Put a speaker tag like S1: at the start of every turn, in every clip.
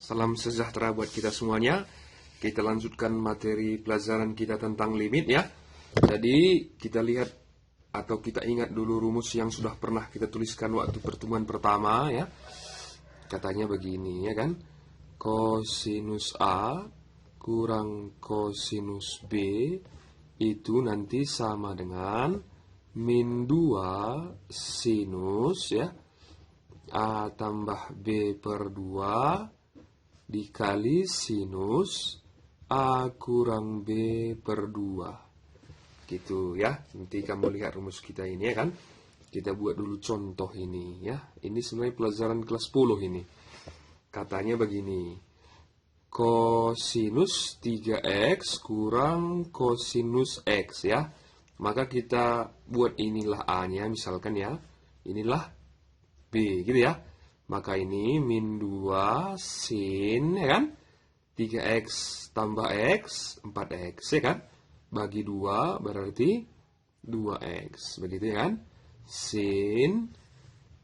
S1: Salam sejahtera buat kita semuanya. Kita lanjutkan materi pelajaran kita tentang limit ya. Jadi kita lihat atau kita ingat dulu rumus yang sudah pernah kita tuliskan waktu pertemuan pertama ya. Katanya begini ya kan. Kosinus A kurang kosinus B itu nanti sama dengan min 2 sinus ya A tambah B per 2 dikali sinus A kurang B per 2 gitu ya. Nanti kamu lihat rumus kita ini ya kan. Kita buat dulu contoh ini ya. Ini sebenarnya pelajaran kelas 10 ini. Katanya begini. Kosinus 3x kurang kosinus x ya. Maka kita buat inilah A-nya misalkan ya. Inilah B gitu ya. Maka ini min 2 sin ya kan. 3x tambah x 4x ya kan. Bagi 2 berarti 2x. Begitu ya kan. Sin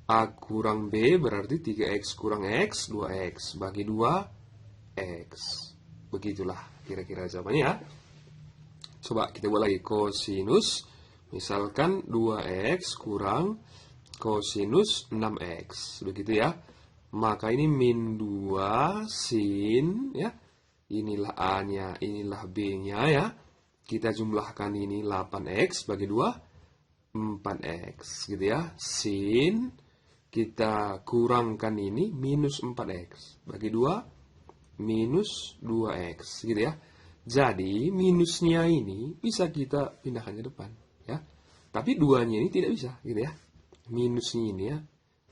S1: A kurang B berarti 3x kurang x 2x. Bagi 2 X. Begitulah kira-kira jawabannya ya. Coba kita buat lagi kosinus. Misalkan 2x kurang kosinus 6x. Begitu ya. Maka ini min 2 sin ya. Inilah A-nya, inilah B-nya ya. Kita jumlahkan ini 8x bagi 2 4x gitu ya. Sin kita kurangkan ini minus 4x bagi 2 minus 2x gitu ya. Jadi minusnya ini bisa kita pindahkan ke depan ya. Tapi 2-nya ini tidak bisa gitu ya. Minusnya ini ya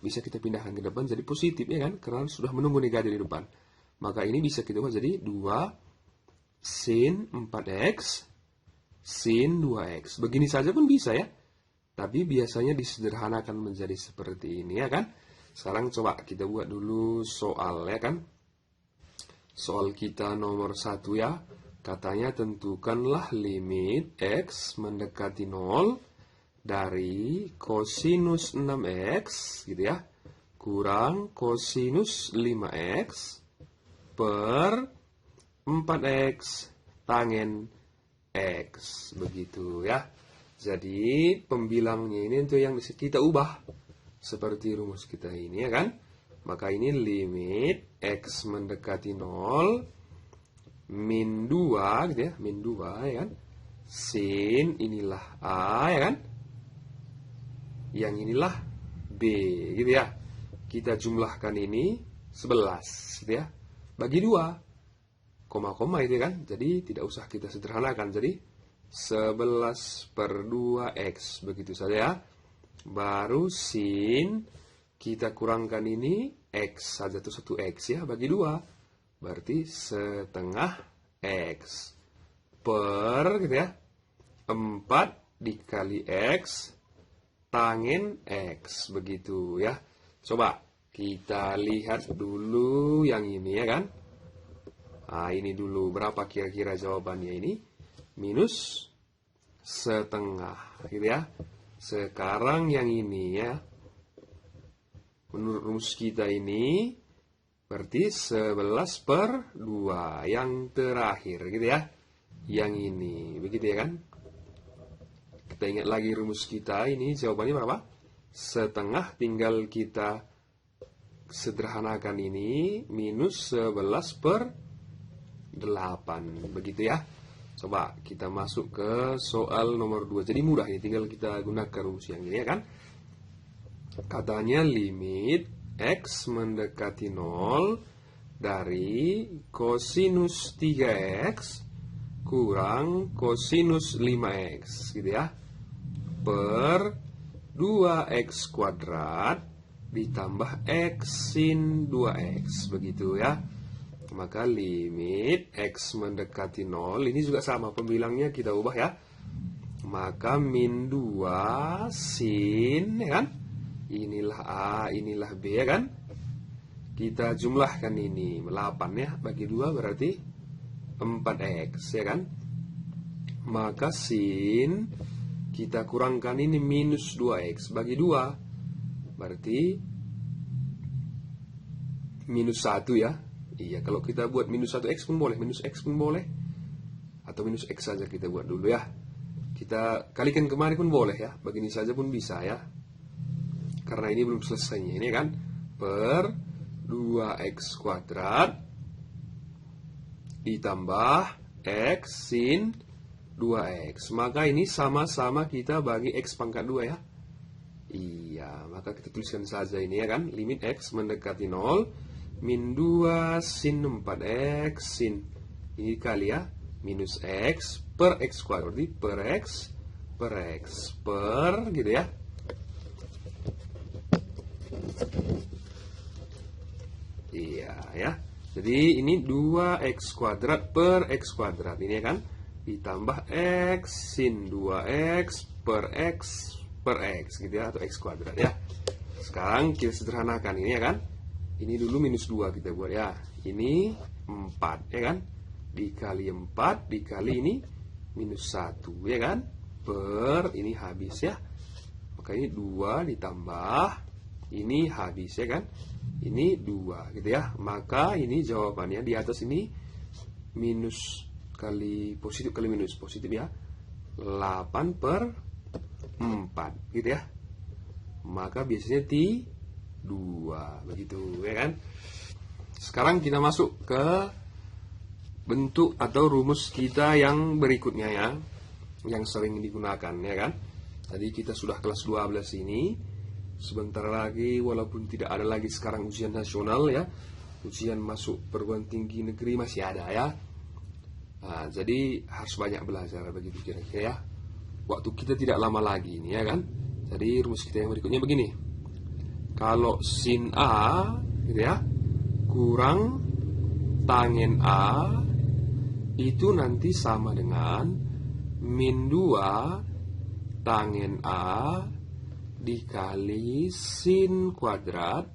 S1: bisa kita pindahkan ke depan jadi positif ya kan. Karena sudah menunggu negatif di depan. Maka ini bisa kita buat jadi 2 sin 4x sin 2x. Begini saja pun bisa ya. Tapi biasanya disederhanakan menjadi seperti ini ya kan. Sekarang coba kita buat dulu soal ya kan. Soal kita nomor 1 ya. Katanya tentukanlah limit x mendekati 0 dari kosinus 6x gitu ya. Kurang kosinus 5x per 4x tangen x. Begitu ya. Jadi pembilangnya ini untuk yang bisa kita ubah. Seperti rumus kita ini ya kan. Maka ini limit x mendekati 0 min 2 gitu ya, min 2 ya kan. Sin inilah A ya kan. Yang inilah B gitu ya. Kita jumlahkan ini 11 gitu ya. Bagi 2 koma-koma itu kan. Jadi tidak usah kita sederhanakan. Jadi 11 per 2x begitu saja ya. Baru sin kita kurangkan ini x saja itu 1x ya bagi 2 berarti setengah x per gitu ya 4 dikali x tangen x begitu ya. Coba kita lihat dulu yang ini ya kan. Nah ini dulu berapa kira-kira jawabannya ini minus setengah gitu ya. Sekarang yang ini ya. Menurut rumus kita ini berarti 11 per 2 yang terakhir gitu ya. Yang ini begitu ya kan. Kita ingat lagi rumus kita ini jawabannya berapa? Setengah tinggal kita sederhanakan ini minus 11 per 8 begitu ya. Coba kita masuk ke soal nomor 2. Jadi mudah ini tinggal kita gunakan rumus yang ini ya kan. Katanya limit x mendekati 0 dari kosinus 3x kurang kosinus 5x gitu ya. Per 2x kuadrat ditambah x sin 2x begitu ya. Maka limit x mendekati 0 ini juga sama pembilangnya kita ubah ya. Maka min 2 sin ya kan. Inilah A, inilah B ya kan. Kita jumlahkan ini 8 ya. Bagi 2 berarti 4x ya kan. Maka sin kita kurangkan ini minus 2x bagi 2 berarti minus 1 ya. Iya, kalau kita buat minus 1x pun boleh, minus x pun boleh, atau minus x saja kita buat dulu ya. Kita kalikan kemari pun boleh ya, begini saja pun bisa ya. Karena ini belum selesainya, ini kan per 2x kuadrat ditambah x sin 2x. Maka ini sama-sama kita bagi x pangkat 2 ya. Iya, maka kita tuliskan saja ini ya kan, limit x mendekati 0, min 2 sin 4x sin, ini kali ya, minus x per x kuadrat, berarti per x per gitu ya. Iya ya. Jadi ini 2x kuadrat per x kuadrat ini ya kan, ditambah x sin 2x per x gitu ya, atau x kuadrat ya. Sekarang kita sederhanakan ini ya kan. Ini dulu minus 2 kita buat ya. Ini 4 ya kan. Dikali 4 dikali ini minus 1 ya kan. Per ini habis ya. Maka ini 2 ditambah ini habis ya kan. Ini 2 gitu ya. Maka ini jawabannya di atas ini minus kali positif kali minus positif ya. 8 per 4 gitu ya. Maka biasanya T 2 begitu ya kan. Sekarang kita masuk ke bentuk atau rumus kita yang berikutnya ya, yang sering digunakan ya kan. Tadi kita sudah kelas 12 ini. Sebentar lagi, walaupun tidak ada lagi sekarang ujian nasional ya, ujian masuk perguruan tinggi negeri masih ada ya. Nah, jadi harus banyak belajar begitu kira-kira ya. Waktu kita tidak lama lagi ini ya kan. Jadi rumus kita yang berikutnya begini. Kalau sin A gitu ya, kurang tangen A itu nanti sama dengan min 2 tangen A dikali sin kuadrat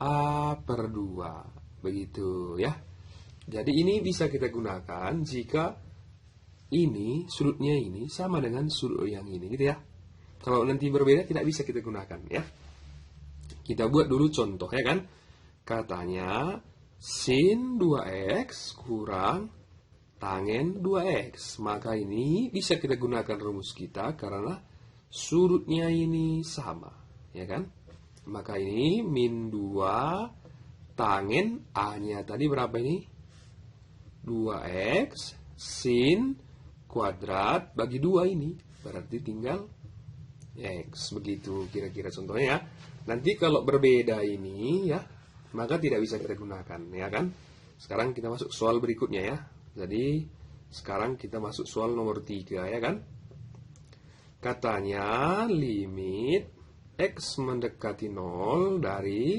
S1: A per 2. Begitu ya. Jadi ini bisa kita gunakan jika ini sudutnya ini sama dengan sudut yang ini gitu ya. Kalau nanti berbeda tidak bisa kita gunakan ya. Kita buat dulu contoh ya kan. Katanya sin 2x kurang tangen 2x. Maka ini bisa kita gunakan rumus kita karena sudutnya ini sama ya kan. Maka ini min 2 tangen A-nya tadi berapa ini? 2x sin kuadrat bagi 2 ini. Berarti tinggal x. Begitu kira-kira contohnya ya. Nanti kalau berbeda ini ya, maka tidak bisa kita gunakan ya kan. Sekarang kita masuk soal berikutnya ya. Jadi sekarang kita masuk soal nomor 3 ya kan. Katanya limit x mendekati 0 dari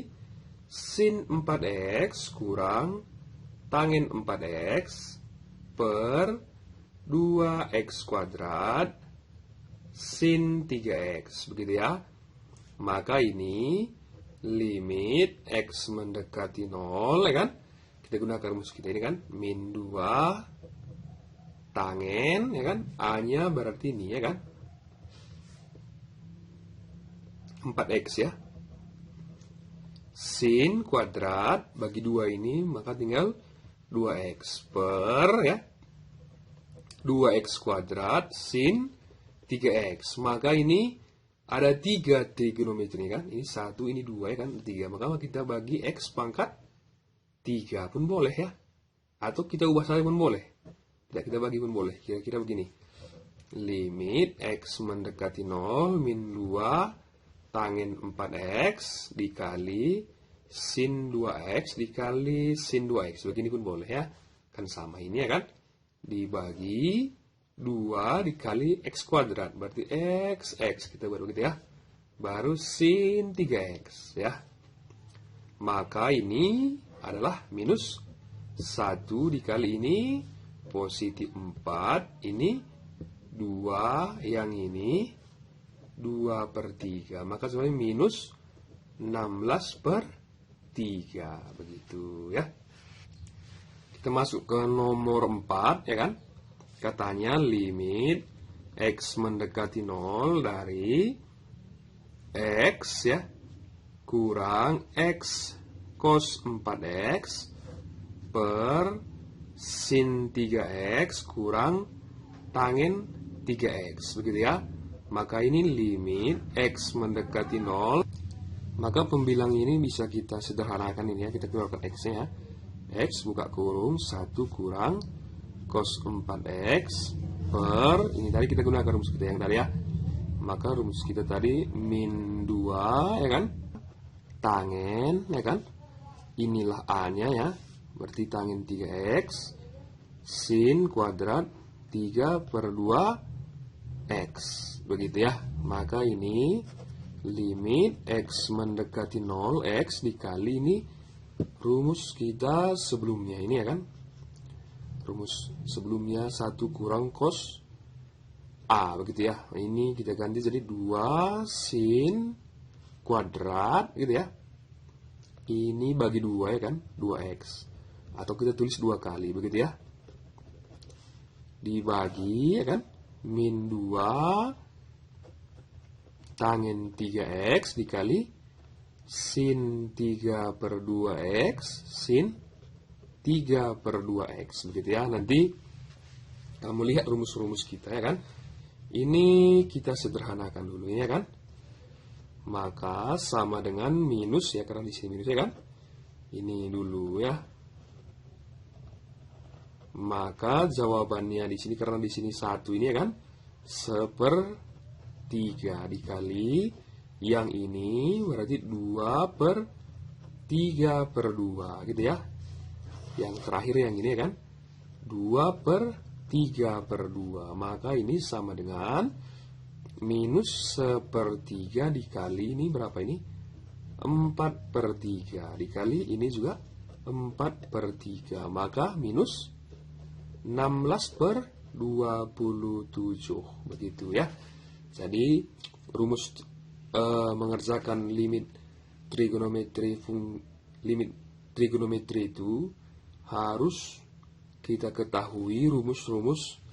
S1: sin 4x kurang tangen 4x per 2x kuadrat sin 3x begitu ya. Maka ini limit x mendekati 0 ya kan. Kita gunakan rumus kita ini kan, min 2 tangen ya kan, A-nya berarti ini ya kan, 4x ya, sin kuadrat bagi 2 ini maka tinggal 2x per ya 2x kuadrat sin 3x. Maka ini ada 3 trigonometri kan, ini 1 ini 2 ya kan, 3. Maka kita bagi x pangkat 3 pun boleh ya, atau kita ubah saja pun boleh, tidak kita bagi pun boleh. Kira-kira begini, limit x mendekati 0 min 2 tangen 4x dikali sin 2x dikali sin 2x. Begini pun boleh ya. Kan sama ini ya kan. Dibagi 2 dikali x kuadrat. Berarti x kita buat begitu ya. Baru sin 3x ya. Maka ini adalah minus 1 dikali ini positif 4. Ini 2 yang ini 2 per 3, maka sebenarnya minus 16 per 3, begitu ya. Kita masuk ke nomor 4 ya kan. Katanya limit x mendekati 0 dari x ya kurang x cos 4x per sin 3x kurang tangent 3x, begitu ya. Maka ini limit x mendekati 0. Maka pembilang ini bisa kita sederhanakan ini ya, kita keluarkan x-nya ya. X buka kurung 1 kurang cos 4x per, ini tadi kita gunakan rumus kita yang tadi ya. Maka rumus kita tadi min 2 ya kan, tangen ya kan, inilah a-nya ya, berarti tangen 3x sin kuadrat 3 per 2 x, begitu ya. Maka ini limit x mendekati 0 x dikali ini rumus kita sebelumnya ini ya kan, rumus sebelumnya 1 kurang cos a, begitu ya. Ini kita ganti jadi 2 sin kuadrat gitu ya, ini bagi 2 ya kan, 2x, atau kita tulis 2 kali begitu ya, dibagi ya kan, min 2 tangen 3x dikali sin 3 per 2x sin 3 per 2x, begitu ya. Nanti kamu lihat rumus-rumus kita ya kan, ini kita sederhanakan dulu ya kan. Maka sama dengan minus ya, karena di sini minus ya kan, ini dulu ya. Maka jawabannya di sini, karena di sini 1 ini ya kan, 1/3 dikali yang ini berarti 2 per 3 per 2 gitu ya. Yang terakhir yang ini ya kan, 2 per 3 per 2. Maka ini sama dengan minus 1/3 dikali ini berapa ini? 4/3 dikali ini juga 4/3. Maka minus 16/27, begitu ya. Jadi rumus mengerjakan limit trigonometri itu harus kita ketahui rumus-rumus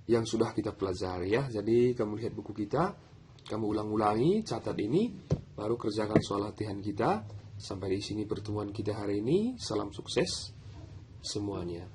S1: yang sudah kita pelajari ya. Jadi kamu lihat buku kita, kamu ulang-ulangi, catat ini, baru kerjakan soal latihan kita. Sampai di sini pertemuan kita hari ini. Salam sukses semuanya.